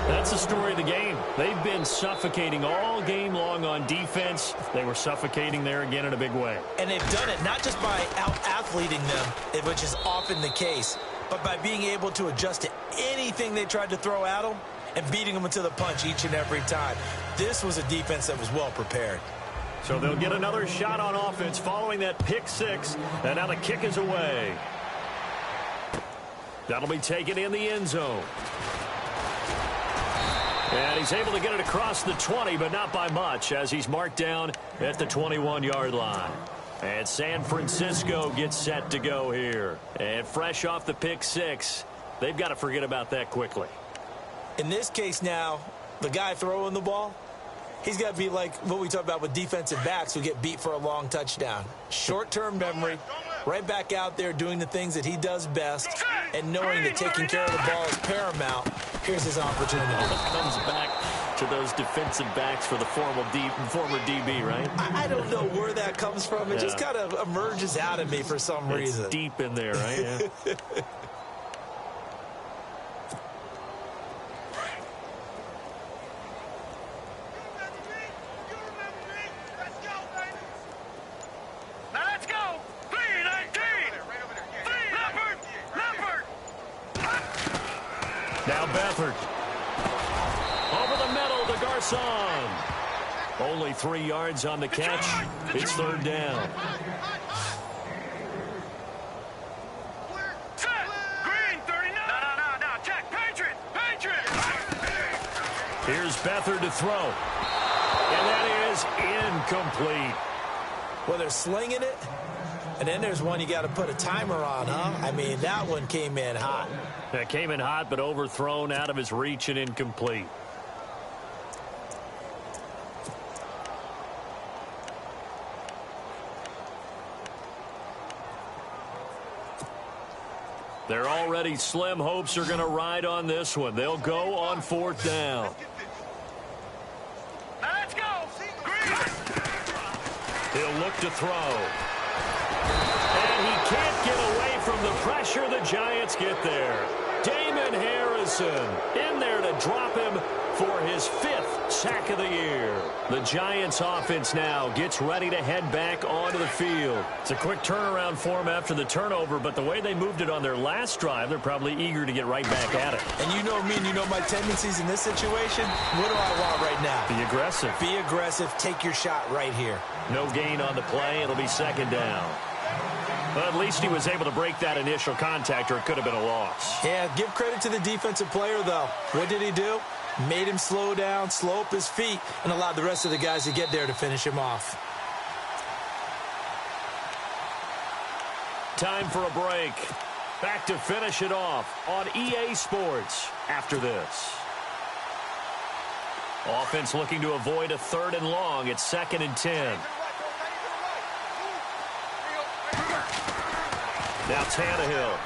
That's the story of the game. They've been suffocating all game long on defense. They were suffocating there again in a big way. And they've done it not just by out-athleting them, which is often the case, but by being able to adjust to anything they tried to throw at them and beating them into the punch each and every time. This was a defense that was well prepared. So they'll get another shot on offense following that pick six, and now the kick is away. That'll be taken in the end zone. And he's able to get it across the 20, but not by much, as he's marked down at the 21-yard line. And San Francisco gets set to go here. And fresh off the pick six, they've got to forget about that quickly. In this case now, the guy throwing the ball, he's got to be like what we talk about with defensive backs who get beat for a long touchdown. Short-term memory, right back out there doing the things that he does best, and knowing that taking care of the ball is paramount. Here's his opportunity. It comes back to those defensive backs for the former DB, right? I don't know where that comes from. It just kind of emerges out of me for some reason. It's deep in there, right? Yeah. Now Beathard. Over the middle to Garcon. Only 3 yards on the catch. It's third down. Green, 39. No. Check. Patriot. Here's Beathard to throw. And that is incomplete. Well, they're slinging it. And then there's one you got to put a timer on, huh? I mean, that one came in hot. That came in hot, but overthrown out of his reach and incomplete. They're already slim hopes are going to ride on this one. They'll go on fourth down. Let's go. Green. He'll look to throw. And he can't get away from the pressure. The Giants get there. Damon Harrison in there to drop him for his 5th sack of the year. The Giants offense now gets ready to head back onto the field. It's a quick turnaround for them after the turnover, but the way they moved it on their last drive, they're probably eager to get right back at it. And you know me and you know my tendencies in this situation. What do I want right now? Be aggressive. Be aggressive. Take your shot right here. No gain on the play. It'll be second down. But at least he was able to break that initial contact, or it could have been a loss. Yeah, give credit to the defensive player, though. What did he do? Made him slow down, slow up his feet, and allowed the rest of the guys to get there to finish him off. Time for a break. Back to finish it off on EA Sports after this. Offense looking to avoid a 3rd and long. It's 2nd and 10. Now Tannehill.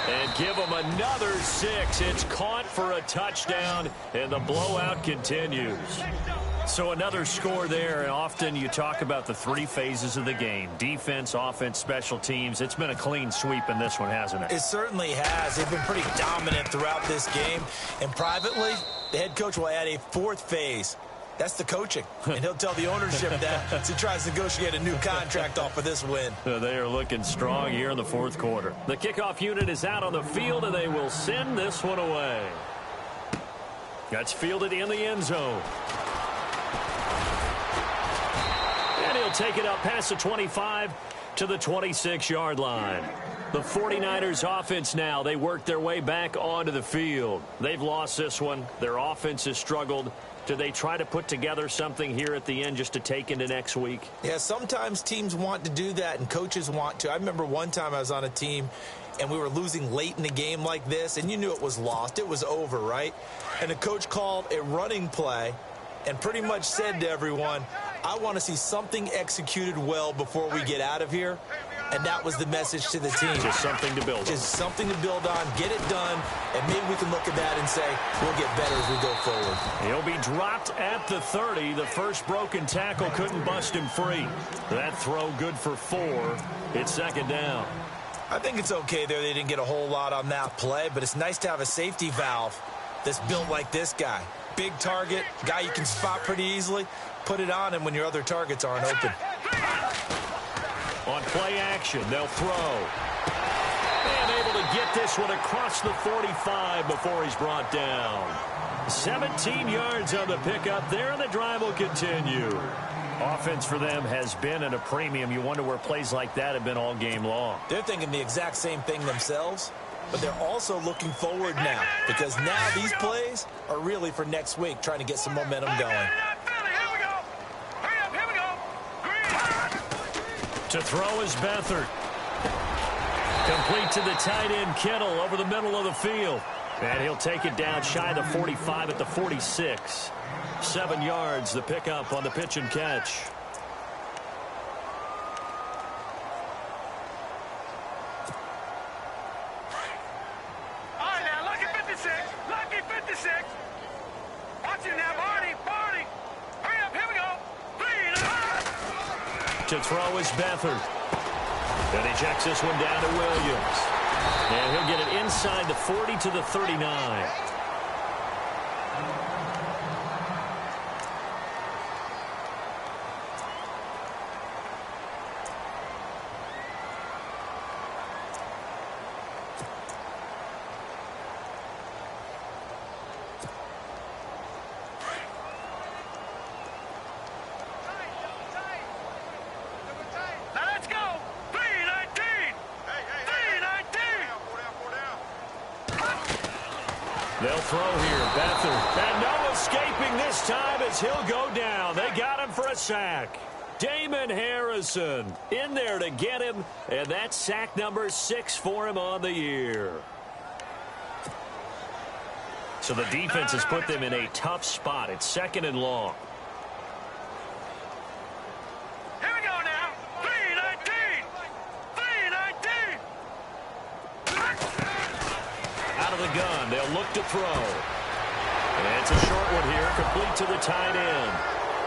And give them another 6. It's caught for a touchdown, and the blowout continues. So another score there, and often you talk about the 3 phases of the game. Defense, offense, special teams. It's been a clean sweep in this one, hasn't it? It certainly has. They've been pretty dominant throughout this game. And privately, the head coach will add a 4th phase. That's the coaching. And he'll tell the ownership that as he tries to negotiate a new contract off of this win. They are looking strong here in the 4th quarter. The kickoff unit is out on the field, and they will send this one away. That's fielded in the end zone. And he'll take it up past the 25 to the 26-yard line. The 49ers offense now, they work their way back onto the field. They've lost this one. Their offense has struggled. Do they try to put together something here at the end just to take into next week? Yeah, sometimes teams want to do that and coaches want to. I remember one time I was on a team and we were losing late in the game like this, and you knew it was lost. It was over, right? And the coach called a running play and pretty much said to everyone, I want to see something executed well before we get out of here. And that was the message to the team. Just something to build on. Just something to build on, get it done, and maybe we can look at that and say, we'll get better as we go forward. He'll be dropped at the 30. The first broken tackle couldn't bust him free. That throw good for 4. It's 2nd down. I think it's okay there. They didn't get a whole lot on that play, but it's nice to have a safety valve that's built like this guy. Big target, guy you can spot pretty easily. Put it on him when your other targets aren't open. On play action, they'll throw. And able to get this one across the 45 before he's brought down. 17 yards on the pickup there, and the drive will continue. Offense for them has been at a premium. You wonder where plays like that have been all game long. They're thinking the exact same thing themselves, but they're also looking forward now because now these plays are really for next week, trying to get some momentum going. To throw is Beathard. Complete to the tight end, Kittle, over the middle of the field. And he'll take it down shy of the 45 at the 46. 7 yards, the pickup on the pitch and catch. All right, now, lucky 56. Lucky 56. Watch it now, Barney. Hurry up, here we go. To throw is Beathard. And he checks this one down to Williams. And he'll get it inside the 40 to the 39. They'll throw here. Beathard. And no escaping this time as he'll go down. They got him for a sack. Damon Harrison in there to get him. And that's sack number 6 for him on the year. So the defense has put them in a tough spot. It's 2nd and long. Here we go now. 3-19. 3-19. Out of the gun, they'll look to throw. And it's a short one here, complete to the tight end.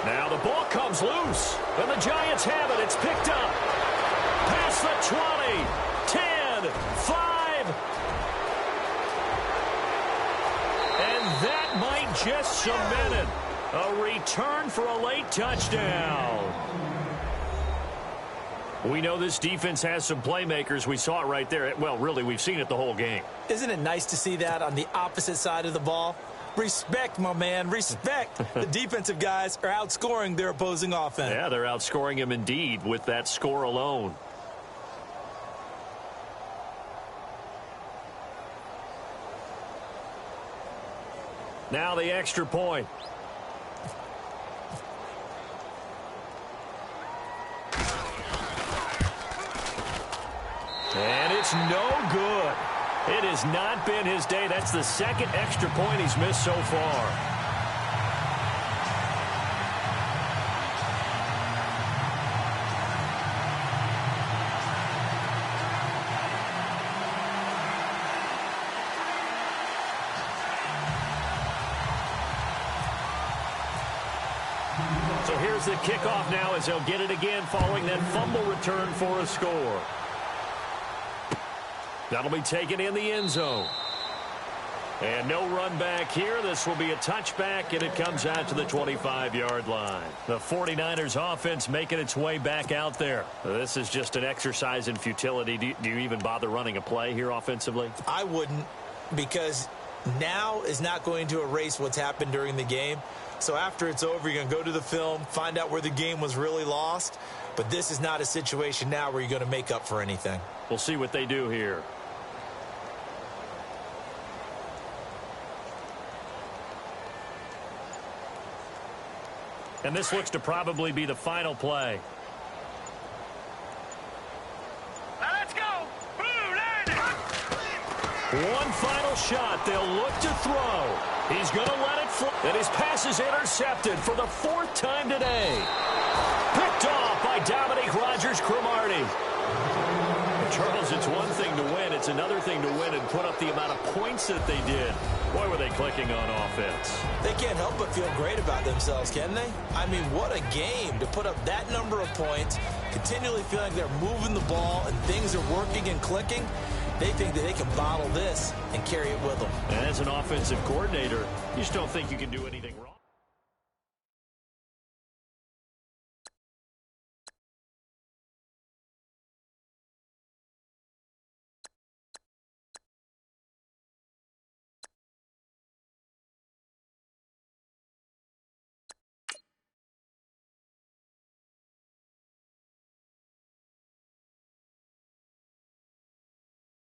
Now the ball comes loose, and the Giants have it. It's picked up. Past the 20, 10, 5. And that might just cement it. A return for a late touchdown. We know this defense has some playmakers. We saw it right there. Well, really, we've seen it the whole game. Isn't it nice to see that on the opposite side of the ball? Respect, my man, respect. The defensive guys are outscoring their opposing offense. Yeah, they're outscoring him indeed with that score alone. Now the extra point. And it's no good. It has not been his day. That's the 2nd extra point he's missed so far. So here's the kickoff now as they'll get it again following that fumble return for a score. That'll be taken in the end zone. And no run back here. This will be a touchback, and it comes out to the 25-yard line. The 49ers offense making its way back out there. This is just an exercise in futility. Do you even bother running a play here offensively? I wouldn't, because now is not going to erase what's happened during the game. So after it's over, you're going to go to the film, find out where the game was really lost. But this is not a situation now where you're going to make up for anything. We'll see what they do here. And this looks to probably be the final play. Now let's go. Blue line. One final shot. They'll look to throw. He's going to let it fly. And his pass is intercepted for the 4th time today. Picked off by Dominique Rodgers-Cromartie. Charles, it's one thing to win. It's another thing to win and put up the amount of points that they did. Boy, were they clicking on offense. They can't help but feel great about themselves, can they? I mean, what a game to put up that number of points, continually feeling like they're moving the ball and things are working and clicking. They think that they can bottle this and carry it with them. And as an offensive coordinator, you just don't think you can do anything wrong.